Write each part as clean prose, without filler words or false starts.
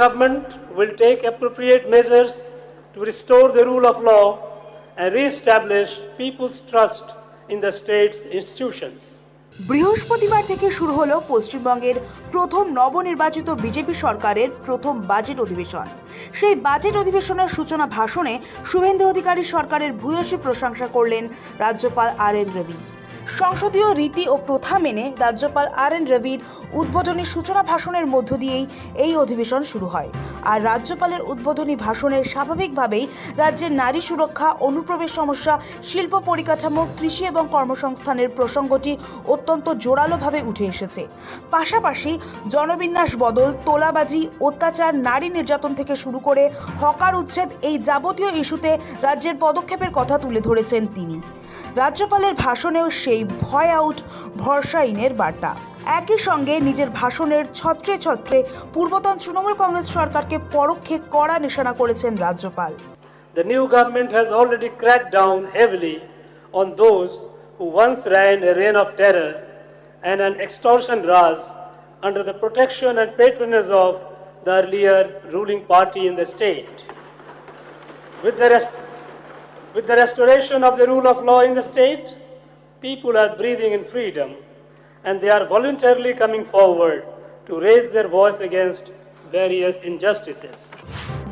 government will take appropriate measures to restore the rule of law and re-establish people's trust in the state's institutions. বৃহস্পতিবার থেকে শুরু হলো পশ্চিমবঙ্গের প্রথম নবনির্বাচিত বিজেপি সরকারের প্রথম বাজেট অধিবেশন। সেই বাজেট অধিবেশনের সূচনা ভাষণে শুভেন্দু অধিকারী সরকারের ভূয়সী প্রশংসা করলেন রাজ্যপাল আর.এন. রবি। সংসদীয় রীতি ও প্রথা মেনে রাজ্যপাল আর.এন. রবির উদ্বোধনী সূচনা ভাষণের মধ্য দিয়েই এই অধিবেশন শুরু হয়। আর রাজ্যপালের উদ্বোধনী ভাষণে স্বাভাবিকভাবেই রাজ্যের নারী সুরক্ষা, অনুপ্রবেশ সমস্যা, শিল্প পরিকাঠামো, কৃষি এবং কর্মসংস্থানের প্রসঙ্গটি অত্যন্ত জোরালোভাবে উঠে এসেছে। পাশাপাশি জনবিন্যাস বদল, তোলাবাজি, অত্যাচার, নারী নির্যাতন থেকে শুরু করে হকার উচ্ছেদ এই যাবতীয় ইস্যুতে রাজ্যের পদক্ষেপের কথা তুলে ধরেছেন তিনি। রাজ্যপালের ভাষণেও সেই ভয় আউট, ভরসা ইনের বার্তা। একই সঙ্গে নিজের ভাষণের ছত্রে ছত্রে পূর্বতন তৃণমূল কংগ্রেস সরকারকে পরোক্ষে কড়া নিশানা করেছেন রাজ্যপাল। The new government has already cracked down heavily on those who once ran a reign of terror and an extortion raj under the protection and patronage of the earlier ruling party in the state. With the restoration of the rule of law in the state, people are breathing in freedom and they are voluntarily coming forward to raise their voice against various injustices.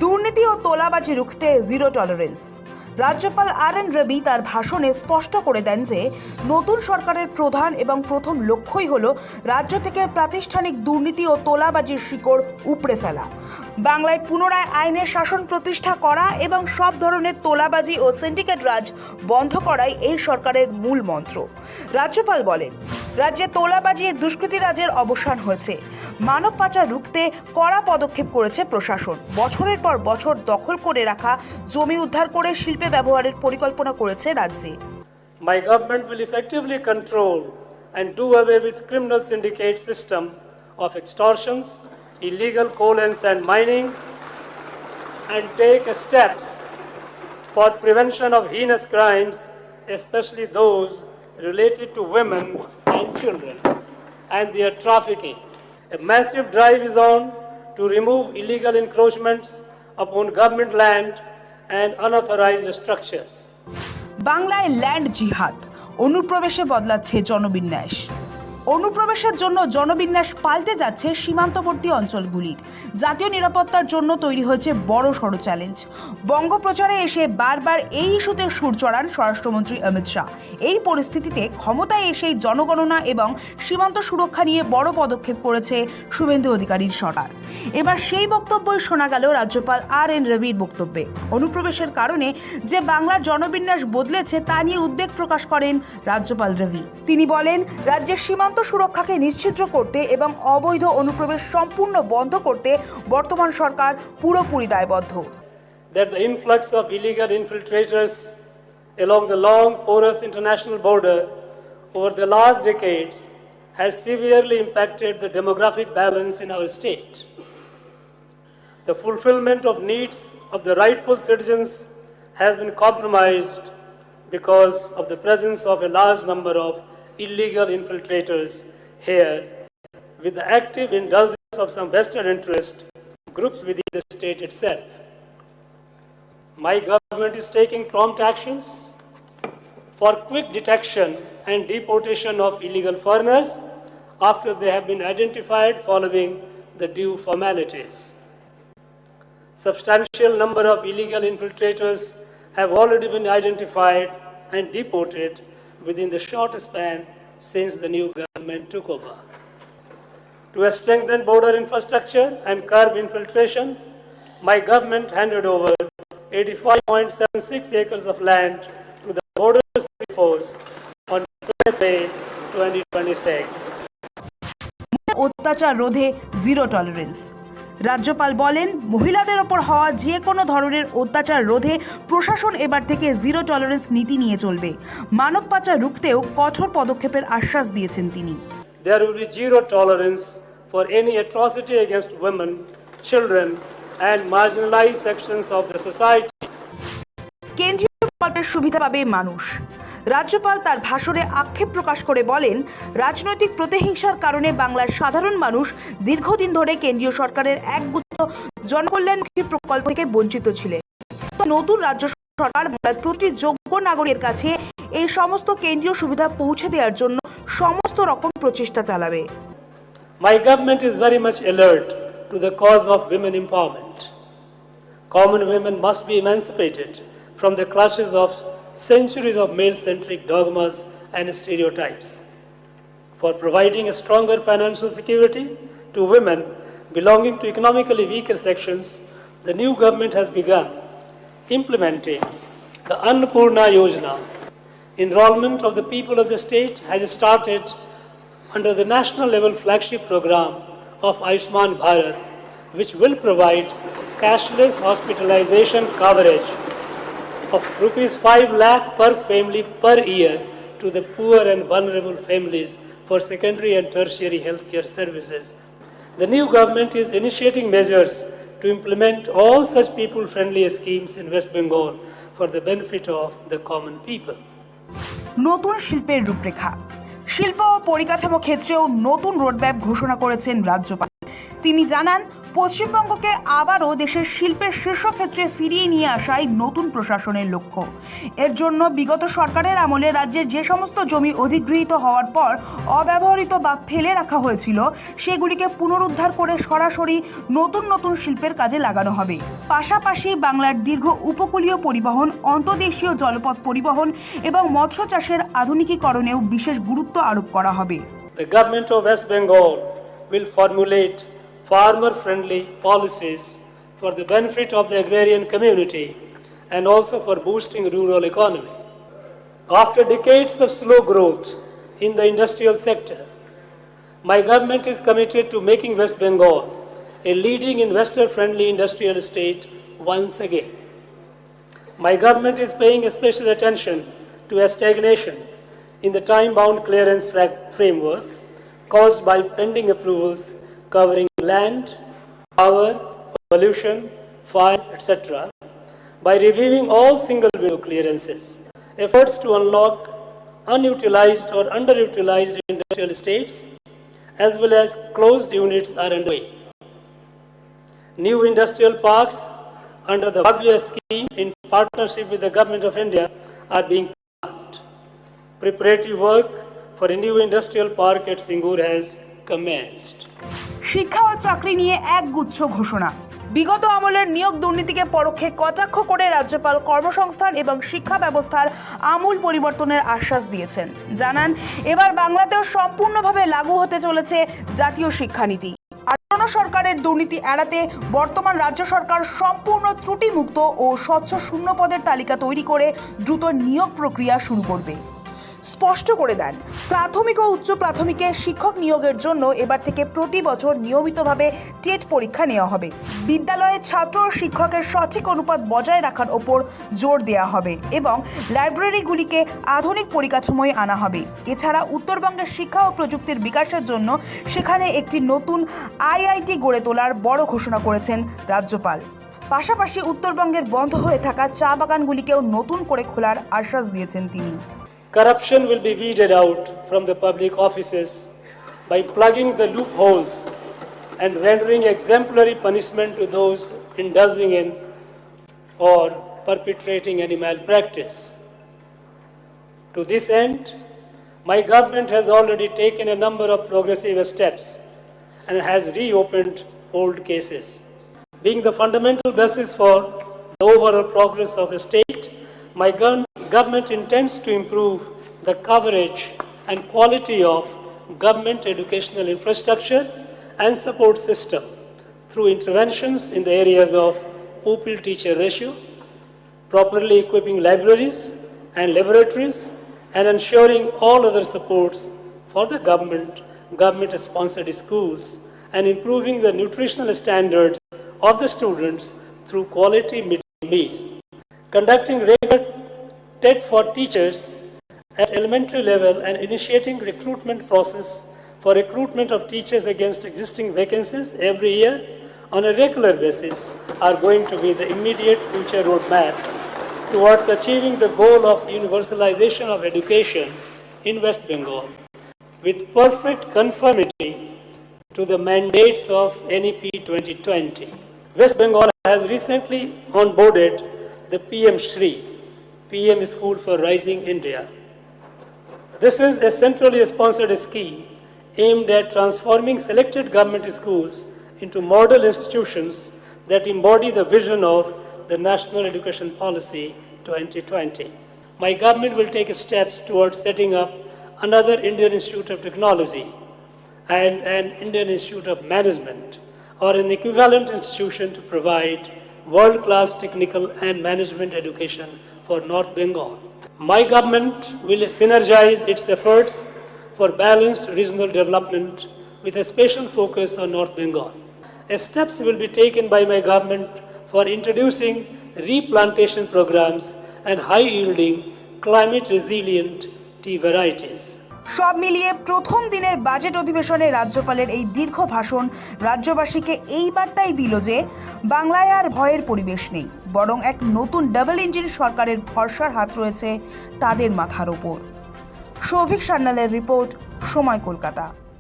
দুর্নীতি ও তোলাবাজি রুখতে zero tolerance. রাজ্যপাল আর.এন. রবি তার ভাষণে স্পষ্ট করে দেন যে নতুন সরকারের প্রধান এবং প্রথম লক্ষ্যই হল রাজ্য থেকে প্রাতিষ্ঠানিক দুর্নীতি ও তোলাবাজির শিকড় উপড়ে ফেলা, বাংলায় পুনরায় আইনের শাসন প্রতিষ্ঠা করা এবং সব ধরনের তোলাবাজি ও সিন্ডিকেট রাজ বন্ধ করাই এই সরকারের মূল মন্ত্র। রাজ্যপাল বলেন, রাজ্যে তোলাবাজি দুষ্কৃতী রাজের অবসান হয়েছে, মানব পাচার রুখতে কড়া পদক্ষেপ করেছে প্রশাসন, বছরের পর বছর দখল করে রাখা জমি উদ্ধার করে শিল্পে ব্যবহারের পরিকল্পনা করেছে রাজ্যে। My government will effectively control and do away with criminal syndicate system of extortions, illegal coal and sand mining, and take steps for prevention of heinous crimes, especially those related to women and children and their trafficking. A massive drive is on to remove illegal encroachments upon government land and unauthorized structures. বাংলায় land জিহাদ, অনুপ্রবেশে বদলাচ্ছে জনবিন্যাস। অনুপ্রবেশের জন্য জনবিন্যাস পাল্টে যাচ্ছে সীমান্তবর্তী অঞ্চলগুলির। জাতীয় নিরাপত্তার জন্য তৈরি হয়েছে বড় সড় চ্যালেঞ্জ। বঙ্গপ্রচারে এসে বারবার এই ইস্যুতে সুর চড়ান স্বরাষ্ট্রমন্ত্রী অমিত শাহ। এই পরিস্থিতিতে ক্ষমতায় এসেই জনগণনা এবং সীমান্ত সুরক্ষা নিয়ে বড় পদক্ষেপ করেছে শুভেন্দু অধিকারীর সরকার। এবার সেই বক্তব্যই শোনা গেল রাজ্যপাল আর.এন. রবির বক্তব্যে। অনুপ্রবেশের কারণে যে বাংলার জনবিন্যাস বদলেছে তা নিয়ে উদ্বেগ প্রকাশ করেন রাজ্যপাল রবি। তিনি বলেন, রাজ্যের সীমান্ত সুরক্ষাকে নিশ্চিত করতে এবং অবৈধ অনুপ্রবেশ সম্পূর্ণ বন্ধ করতে বর্তমান সরকার পুরোপুরি দায়বদ্ধ। That the influx of illegal infiltrators along the long porous international border over the last decades has severely impacted the demographic balance in our state. The fulfillment of needs of the rightful citizens has been compromised because of the presence of a large number of illegal infiltrators here, with the active indulgence of some vested interest groups within the state itself. My government is taking prompt actions for quick detection and deportation of illegal foreigners after they have been identified following the due formalities. Substantial number of illegal infiltrators have already been identified and deported within the short span since the new government took over. To strengthen border infrastructure and curb infiltration, my government handed over 85.76 acres of land to the Border Security Force on 20 May 2026. অত্যাচার রোধে zero tolerance. রাজ্যপাল বলেন, মহিলাদের ওপর হওয়া যে কোনো ধরনের অত্যাচার রোধে প্রশাসন এবার থেকে জিরো টলারেন্স নীতি নিয়ে চলবে। মানব পাচার রুখতেও কঠোর পদক্ষেপের আশ্বাস দিয়েছেন তিনি। There will be zero tolerance for any atrocity against women, children and marginalized sections of the society. কেন্দ্রীয় প্রকল্পের সুবিধা পাবে মানুষ। রাজ্যপাল তার ভাষণে আক্ষেপ প্রকাশ করে বলেন, রাজনৈতিক প্রতিহিংসার কারণে বাংলার সাধারণ মানুষ দীর্ঘদিন ধরে কেন্দ্রীয় সরকারের একগুচ্ছ জনকল্যাণমুখী প্রকল্প থেকে বঞ্চিত ছিলেন। নতুন রাজ্য সরকার বাংলার প্রতি যোগ্য নাগরিকের কাছে এই সমস্ত কেন্দ্রীয় সুবিধা পৌঁছে দেওয়ার জন্য সমস্ত রকম প্রচেষ্টা চালাবে। My government is very much alert to the cause of women empowerment. Common women must be emancipated from the clutches of centuries of male-centric dogmas and stereotypes. For providing a stronger financial security to women belonging to economically weaker sections, the new government has begun implementing the Annapurna Yojana. Enrollment of the people of the state has started under the national level flagship program of Ayushman Bharat, which will provide cashless hospitalization coverage of rupees 5 lakh per family per year to the poor and vulnerable families for secondary and tertiary healthcare services. The new government is initiating measures to implement all such people-friendly schemes in West Bengal for the benefit of the common people. নতুন শিল্পের রূপরেখা। শিল্প ও পরিকাঠামো ক্ষেত্রেও নতুন roadmap ঘোষণা করেছেন রাজ্যপাল। তিনি জানান, পশ্চিমবঙ্গকে আবারও দেশের শিল্পের শীর্ষ ক্ষেত্রে ফিরিয়ে নিয়ে আসাই নতুন প্রশাসনের লক্ষ্য। এর জন্য বিগত সরকারের আমলে রাজ্যের যে সমস্ত জমি অধিগৃহীত হওয়ার পর অব্যবহৃত বা ফেলে রাখা হয়েছিল, সেগুলিকে পুনরুদ্ধার করে সরাসরি নতুন শিল্পের কাজে লাগানো হবে। পাশাপাশি বাংলার দীর্ঘ উপকূলীয় পরিবহন, অন্তর্দেশীয় জলপথ পরিবহন এবং মৎস্য চাষের আধুনিকীকরণেও বিশেষ গুরুত্ব আরোপ করা হবে। The government of West Bengal will formulate farmer-friendly policies for the benefit of the agrarian community and also for boosting rural economy. After decades of slow growth in the industrial sector, my government is committed to making West Bengal a leading investor-friendly industrial state once again. My government is paying special attention to a stagnation in the time-bound clearance framework caused by pending approvals covering land, power, pollution, fire, etc. by reviewing all single window clearances. Efforts to unlock unutilized or underutilized industrial estates as well as closed units are underway. New industrial parks under the Bhavya scheme in partnership with the Government of India are being planned. Preparatory work for a new industrial park at Singur has commenced. শিক্ষা ও চাকরি নিয়ে একগুচ্ছ ঘোষণা। বিগত আমলের নিয়োগ দুর্নীতিকে পরোক্ষে কটাক্ষ করে রাজ্যপাল কর্মসংস্থান এবং শিক্ষা ব্যবস্থার আমূল পরিবর্তনের আশ্বাস দিয়েছেন। জানান, এবার বাংলাতেও সম্পূর্ণভাবে লাগু হতে চলেছে জাতীয় শিক্ষানীতি। আসন্ন সরকারের দুর্নীতি এড়াতে বর্তমান রাজ্য সরকার সম্পূর্ণ ত্রুটিমুক্ত ও স্বচ্ছ শূন্য পদের তালিকা তৈরি করে দ্রুত নিয়োগ প্রক্রিয়া শুরু করবে। স্পষ্ট করে দেন, প্রাথমিক ও উচ্চ প্রাথমিকে শিক্ষক নিয়োগের জন্য এবার থেকে প্রতি বছর নিয়মিতভাবে টেট পরীক্ষা নেওয়া হবে। বিদ্যালয়ে ছাত্র ও শিক্ষকের সঠিক অনুপাত বজায় রাখার ওপর জোর দেওয়া হবে এবং লাইব্রেরিগুলিকে আধুনিক পরিকাঠামোয় আনা হবে। এছাড়া উত্তরবঙ্গের শিক্ষা ও প্রযুক্তির বিকাশের জন্য সেখানে একটি নতুন আইআইটি গড়ে তোলার বড় ঘোষণা করেছেন রাজ্যপাল। পাশাপাশি উত্তরবঙ্গের বন্ধ হয়ে থাকা চা বাগানগুলিকেও নতুন করে খোলার আশ্বাস দিয়েছেন তিনি। Corruption will be weeded out from the public offices by plugging the loopholes and rendering exemplary punishment to those indulging in or perpetrating any malpractice. To this end, my government has already taken a number of progressive steps and has reopened old cases. Being the fundamental basis for the overall progress of a state, my government intends to improve the coverage and quality of government educational infrastructure and support system through interventions in the areas of pupil-teacher ratio, properly equipping libraries and laboratories, and ensuring all other supports for the government-sponsored schools, and improving the nutritional standards of the students through quality midday meal. Conducting regular TET for teachers at elementary level and initiating recruitment process for recruitment of teachers against existing vacancies every year on a regular basis are going to be the immediate future roadmap towards achieving the goal of universalization of education in West Bengal with perfect conformity to the mandates of NEP 2020. West Bengal has recently onboarded the PM Shri, PM School for Rising India. This is a centrally sponsored scheme aimed at transforming selected government schools into model institutions that embody the vision of the National Education Policy 2020. My government will take steps towards setting up another Indian Institute of Technology and an Indian Institute of Management, or an equivalent institution to provide world-class technical and management education for North Bengal. My government will synergize its efforts for balanced regional development with a special focus on North Bengal. Steps will be taken by my government for introducing replantation programs and high-yielding, climate-resilient tea varieties. সব মিলিয়ে প্রথম দিনের budget অধিবেশনে রাজ্যপালের এই দীর্ঘ ভাষণ রাজ্যবাসীকে এই বার্তাই দিল যে বাংলায় আর ভয়ের পরিবেশ নেই, বরং এক নতুন ডাবল ইঞ্জিন সরকারের ভরসার হাত রয়েছে তাদের মাথার ওপর। সৌভিক সান্যালের রিপোর্ট, সময় কলকাতা।